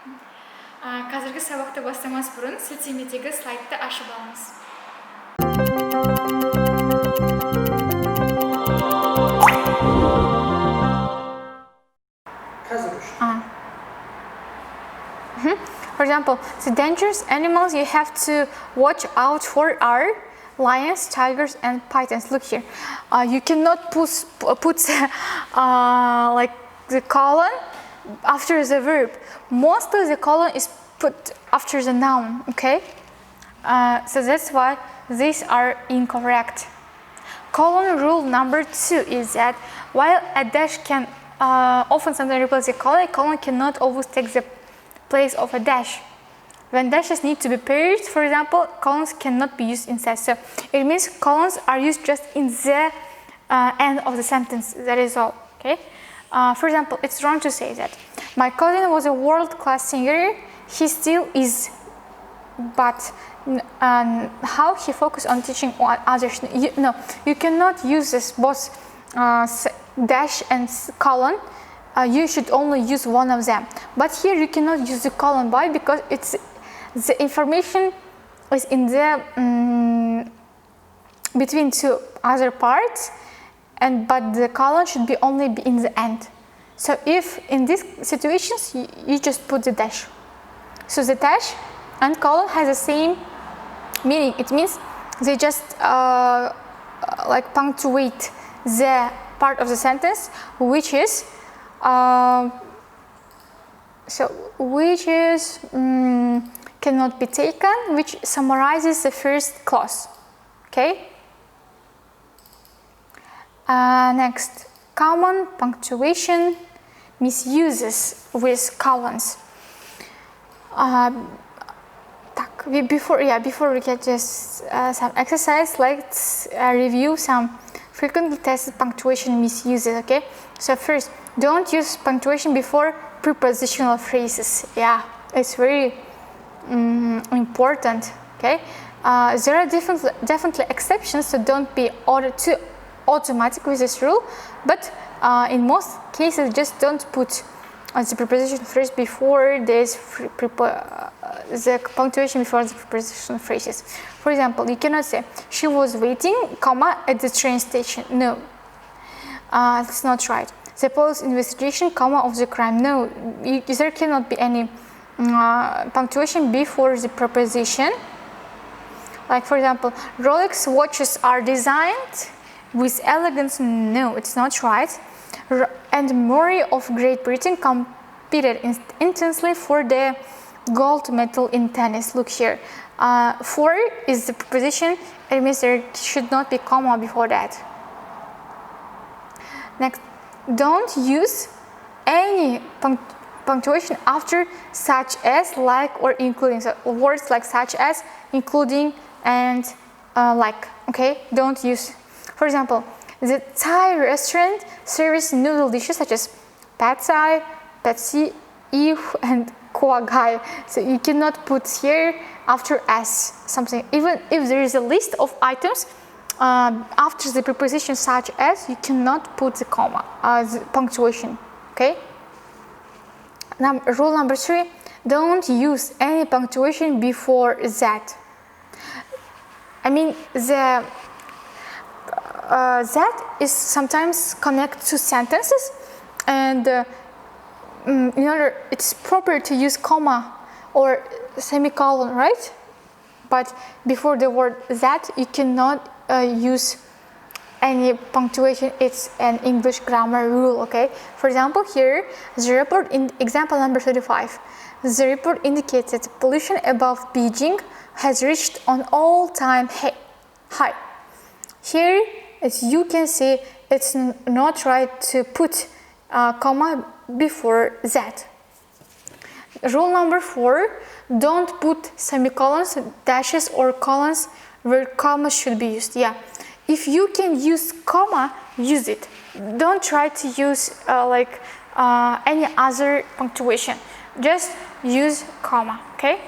Қазіргі сабақты бастамас бұрын сілтемедегі слайдты ашып алыңыз. For example, the dangerous animals you have to watch out for are lions, tigers, and pythons. Look here. You cannot put like the colon after the verb. Mostly the colon is put after the noun. Okay. So that's why these are incorrect. Colon rule number 2 is that while a dash can often sometimes replace a colon cannot always take the place of a dash. When dashes need to be paired, for example, colons cannot be used instead. So it means colons are used just in the end of the sentence. That is all. Okay. For example, it's wrong to say that my cousin was a world-class singer. He still is, but how he focused on teaching others? You cannot use this both dash and colon. You should only use one of them. But here you cannot use the colon. Why? Because it's the information is in the between two other parts, but the colon should be only be in the end. So if in these situations you just put the dash. So the dash and colon has the same meaning. It means they just like punctuate the part of the sentence which is cannot be taken, which summarizes the first clause. Okay. Next, common punctuation misuses with colons. Before we get just some exercise, let's review some frequently tested punctuation misuses. Okay. So first, don't use punctuation before prepositional phrases. Yeah, it's very important. Okay. There are definitely exceptions, so don't be too automatic with this rule. But in most cases, just don't put the preposition phrase before the punctuation before the prepositional phrases. For example, you cannot say she was waiting, at the train station. No, that's not right. The police investigation, of the crime. No, there cannot be any punctuation before the preposition. Like for example, Rolex watches are designed with elegance. No, it's not right. And Murray of Great Britain competed intensely for the gold medal in tennis. Look here. For is the preposition. It means there should not be comma before that. Next, don't use any punctuation after such as, like, or including. So words like such as, including, and like. Okay, don't use. For example, the Thai restaurant serves noodle dishes such as pad thai, pad see ew, and khoa gai. So you cannot put here after as something. Even if there is a list of items after the preposition such as, you cannot put the comma, the punctuation. Okay. Now, rule number 3: don't use any punctuation before that. I mean the that is sometimes connected to sentences, and in order it's proper to use comma or semicolon, right? But before the word that, you cannot use any punctuation. It's an English grammar rule. Okay. For example, here the report in example number 35. The report indicates that pollution above Beijing has reached an all-time high. Here, as you can see, it's not right to put comma before that. Rule number 4: don't put semicolons, dashes, or colons where commas should be used. Yeah, if you can use comma, use it. Don't try to use any other punctuation. Just use comma, okay?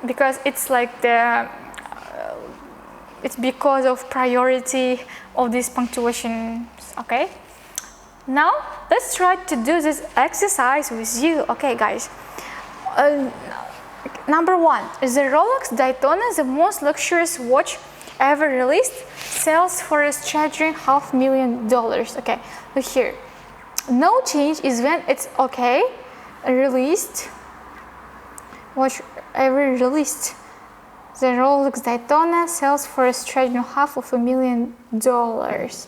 Because it's like it's because of priority of these punctuations, okay? Now let's try to do this exercise with you. Okay, guys, Number 1, the Rolex Daytona, the most luxurious watch ever released, sells for a staggering $500,000. Okay, look here. No change is when it's okay. Released, watch ever released. The Rolex Daytona sells for a staggering $500,000.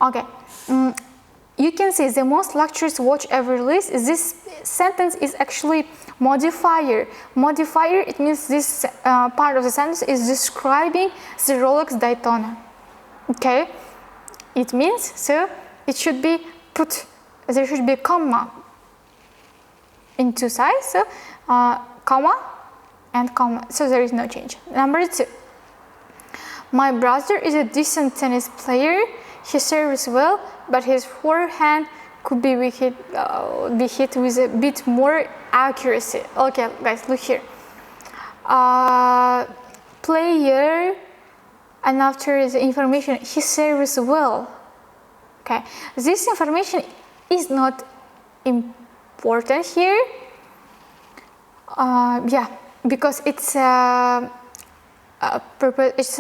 Okay, you can see the most luxurious watch ever released. This sentence is actually modifier. Modifier, it means this part of the sentence is describing the Rolex Daytona. Okay, it means, so it should be put, there should be a comma in two sides, so comma and comma, so there is no change. Number 2, my brother is a decent tennis player. He serves well, but his forehand could be hit with a bit more accuracy. Okay, guys, look here. Player, and after the information, he serves well. Okay, this information is not important here. Yeah, because it's a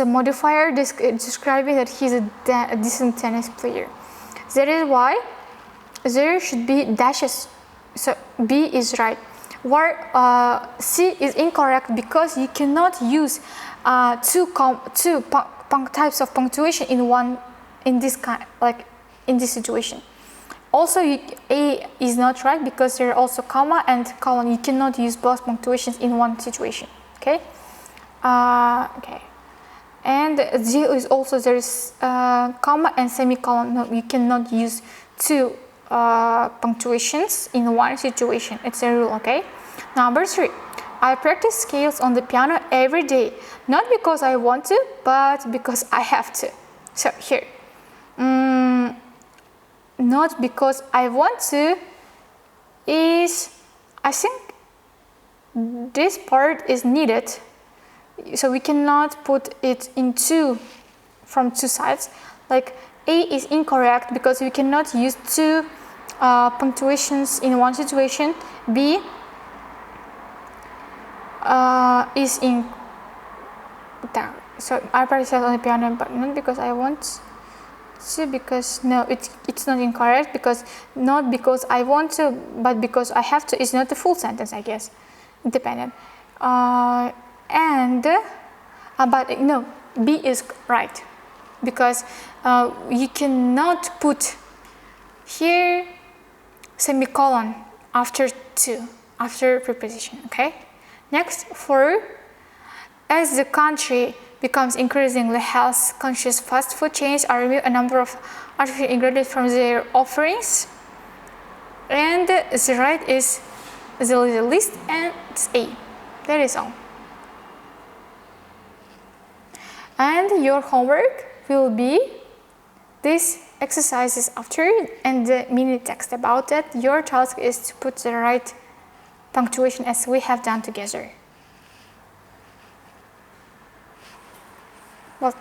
modifier describing that he's a decent tennis player. That is why there should be dashes. So B is right. Where C is incorrect because you cannot use two types of punctuation in this situation. Also, A is not right because there are also comma and colon. You cannot use both punctuations in one situation. Okay. Okay. And Z is also, there is comma and semicolon. No, you cannot use two punctuations in one situation. It's a rule. Okay. Number 3, I practice scales on the piano every day, not because I want to, but because I have to. So here, not because I want to is, I think this part is needed, so we cannot put it in from two sides. Like A is incorrect because we cannot use two punctuations in one situation. B is in down. So I practice on the piano, but not because I want to, because no, it's not incorrect, because not because I want to, but because I have to is not the full sentence, I guess. Independent. But no, B is right, because you cannot put here semicolon after to, after preposition. Okay. Next, 4, as the country becomes increasingly health-conscious, fast food chains are removing a number of artificial ingredients from their offerings. And the right is the list, and it's A. That is all. And your homework will be these exercises after and the mini text about it. Your task is to put the right punctuation as we have done together. Well,